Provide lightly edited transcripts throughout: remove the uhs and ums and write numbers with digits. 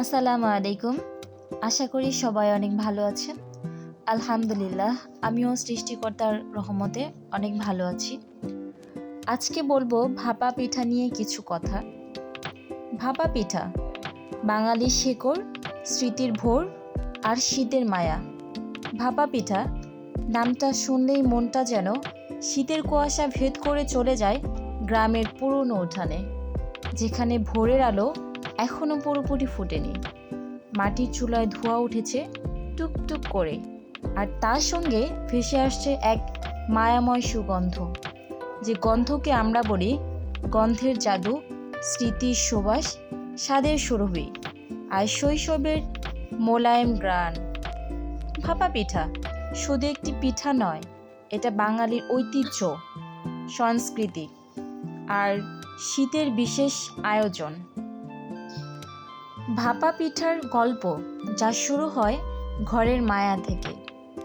আসসালামু আলাইকুম। আশা করি সবাই অনেক ভালো আছেন। আলহামদুলিল্লাহ, আমিও সৃষ্টিকর্তার রহমতে অনেক ভালো আছি। আজকে বলবো ভাপা পিঠা নিয়ে কিছু কথা। ভাপা পিঠা বাঙালির শেকড়, স্মৃতির ভোর আর শীতের মায়া। ভাপা পিঠা নামটা শুনলেই মনটা যেন শীতের কুয়াশা ভেদ করে চলে যায় গ্রামের পুরনো উঠানে, যেখানে ভোরের আলো এখনো পুরোপুরি ফোটেনি। মাটির চুলায় ধোঁয়া উঠেছে টুকটুক করে, আর তার সঙ্গে ভেসে আসছে এক মায়াময় সুগন্ধ, যে গন্ধকে আমরা বলি গন্ধের জাদু, স্মৃতির সুবাস, স্বাদের সুরভি আর শৈশবের মোলায়েম গ্রান। ভাপা পিঠা শুধু একটি পিঠা নয়, এটা বাঙালির ঐতিহ্য, সংস্কৃতি আর শীতের বিশেষ আয়োজন। ভাপা পিঠার গল্প যা শুরু হয় ঘরের মায়া থেকে।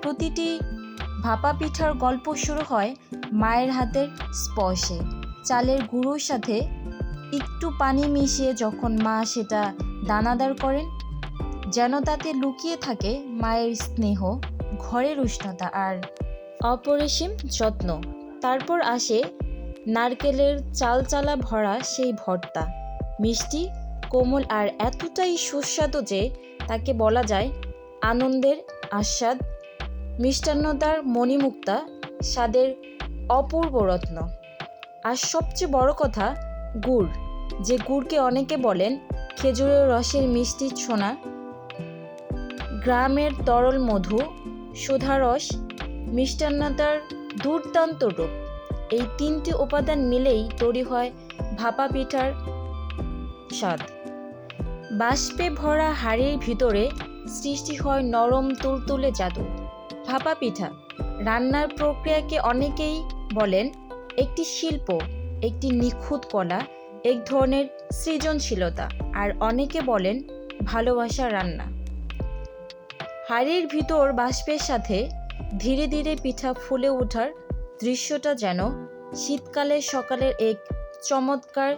প্রতিটি ভাপা পিঠার গল্প শুরু হয় মায়ের হাতের স্পর্শে। চালের গুঁড়োর সাথে একটু পানি মিশিয়ে যখন মা সেটা দানাদার করেন, যেন তাতে লুকিয়ে থাকে মায়ের স্নেহ, ঘরের উষ্ণতা আর অপরিসীম যত্ন। তারপর আসে নারকেলের চালচালা ভরা সেই ভর্তা, মিষ্টি, কোমল আর এতটাই সুস্বাদু যে তাকে বলা যায় আনন্দের আস্বাদ, মিষ্টান্নতার মণিমুক্তা, স্বাদের অপূর্ব রত্ন। আর সবচেয়ে বড় কথা, গুড়, যে গুড়কে অনেকে বলেন খেজুরের রসের মিষ্টি ছোনা, গ্রামের তরল মধু, সুধারস, মিষ্টান্নতার দুর্দান্ত রূপ। এই তিনটি উপাদান মিলেই তৈরি হয় ভাপা পিঠার স্বাদ। বাষ্পে ভরা হাঁড়ির ভিতরে সৃষ্টি হয় নরম তুলতুলে জাদু। ভাপা পিঠা রান্নার প্রক্রিয়াকে অনেকেই বলেন একটি শিল্প, একটি নিখুঁত কলা, এক ধরনের সৃজনশীলতা, আর অনেকে বলেন ভালোবাসার রান্না। হাঁড়ির ভিতর বাষ্পের সাথে ধীরে ধীরে পিঠা ফুলে ওঠার দৃশ্যটা যেন শীতকালের সকালের এক চমৎকার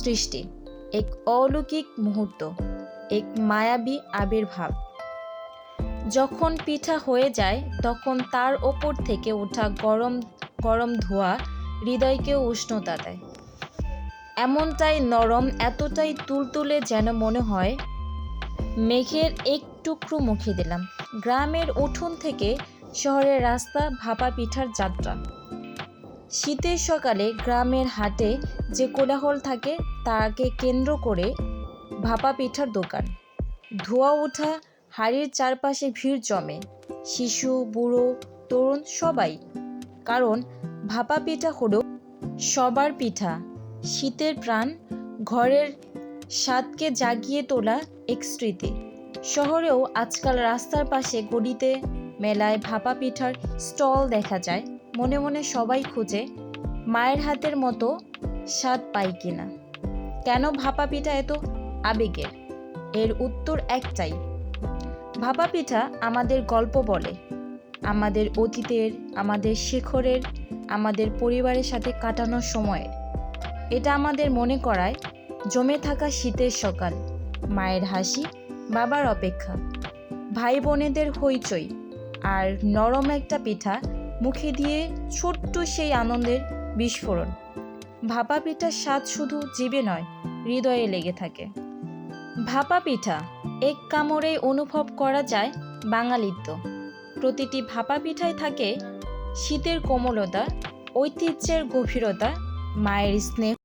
সৃষ্টি, এক অলৌকিক মুহূর্ত, এক মায়াবী আবির্ভাব। যখন পিঠা হয়ে যায় তখন তার ওপর থেকে ওঠা গরম গরম ধোঁয়া হৃদয়কে উষ্ণতা দেয়। এমনটাই নরম, এতটাই তুলতুলে যেন মনে হয় মেঘের এক টুকরো মুখে দিলাম। গ্রামের উঠোন থেকে শহরের রাস্তা, ভাপা পিঠার যাত্রা। শীতের সকালে গ্রামের হাটে যে কোলাহল থাকে তাকে কেন্দ্র করে ভাপা পিঠার দোকান। ধোঁয়া ওঠা হাঁড়ির চারপাশে ভিড় জমে, শিশু, বুড়ো, তরুণ সবাই। কারণ ভাপা পিঠা হলো সবার পিঠা, শীতের প্রাণ, ঘরের স্বাদকে জাগিয়ে তোলা এক স্মৃতি। শহরেও আজকাল রাস্তার পাশে, গলিতে, মেলায় ভাপা পিঠার স্টল দেখা যায়। মনে মনে সবাই খুঁজে মায়ের হাতের মতো স্বাদ পাই কিনা। কেন ভাপা পিঠা এত আবেগের? এর উত্তর একটাই, ভাপা পিঠা আমাদের গল্প বলে, আমাদের অতীতের, আমাদের শেখরের, আমাদের পরিবারের সাথে কাটানো সময়ের। এটা আমাদের মনে করায় জমে থাকা শীতের সকাল, মায়ের হাসি, বাবার অপেক্ষা, ভাই বোনেদের হইচই, আর নরম একটা পিঠা মুখে দিয়ে ছোট্ট সেই আনন্দের বিস্ফোরণ। ভাপা পিঠার স্বাদ শুধু জিভে নয়, হৃদয়ে লেগে থাকে। ভাপা পিঠা এক কামড়ে অনুভব করা যায় বাঙালিত্ব। প্রতিটি ভাপা পিঠায় থাকে শীতের কোমলতা, ঐতিহ্যের গভীরতা, মায়ের স্নেহ।